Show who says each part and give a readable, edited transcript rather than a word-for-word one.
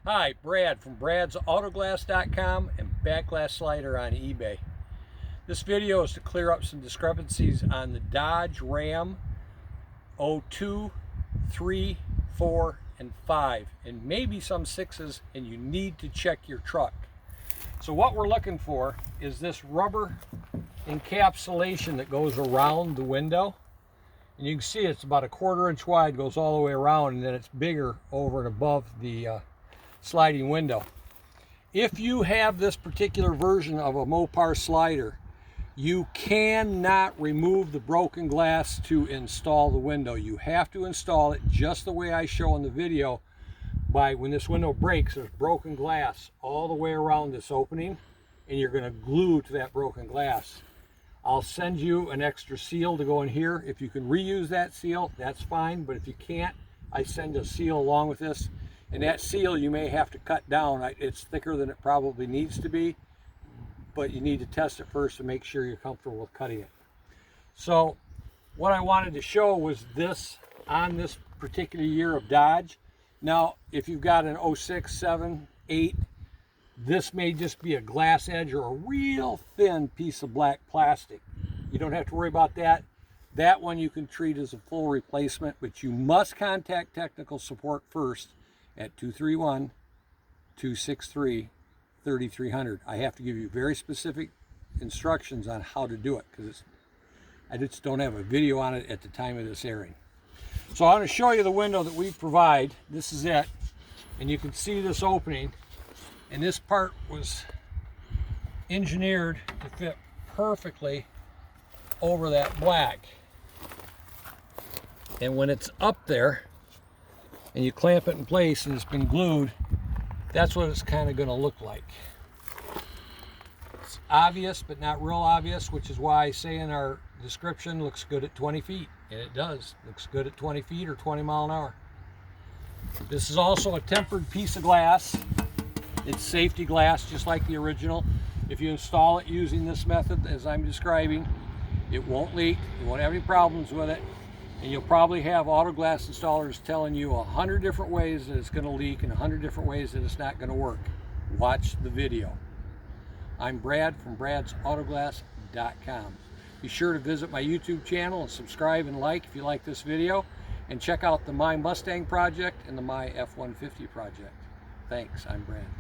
Speaker 1: Hi, Brad from bradsautoglass.com and Backglass Slider on eBay. This video is to clear up some discrepancies on the Dodge Ram 02, 3, 4, and 5, and maybe some 6s, and you need to check your truck. So what we're looking for is this rubber encapsulation that goes around the window. And you can see it's about a 1/4 inch wide, goes all the way around, and then it's bigger over and above the sliding window. If you have this particular version of a Mopar slider, you cannot remove the broken glass to install the window. You have to install it just the way I show in the video. By when this window breaks, there's broken glass all the way around this opening, and you're going to glue to that broken glass. I'll send you an extra seal to go in here. If you can reuse that seal, that's fine, but if you can't, I send a seal along with this. And that seal you may have to cut down. It's thicker than it probably needs to be, but you need to test it first to make sure you're comfortable with cutting it. So what I wanted to show was this on this particular year of Dodge. Now, if you've got an 06, 7, 8, this may just be a glass edge or a real thin piece of black plastic. You don't have to worry about that. That one you can treat as a full replacement, but you must contact technical support first at 231-263-3300. I have to give you very specific instructions on how to do it because I just don't have a video on it at the time of this airing. So I'm going to show you the window that we provide. This is it, and you can see this opening, and this part was engineered to fit perfectly over that black. And when it's up there and you clamp it in place and it's been glued, that's what it's kind of going to look like. It's obvious but not real obvious, which is why I say in our description looks good at 20 feet, and it does. Looks good at 20 feet or 20 miles an hour. This is also a tempered piece of glass. It's safety glass just like the original. If you install it using this method as I'm describing, it won't leak, you won't have any problems with it, and you'll probably have auto glass installers telling you 100 different ways that it's going to leak and 100 different ways that it's not going to work. Watch the video. I'm Brad from bradsautoglass.com. Be sure to visit my YouTube channel and subscribe and like if you like this video, and check out the My Mustang project and the My F-150 project. Thanks, I'm Brad.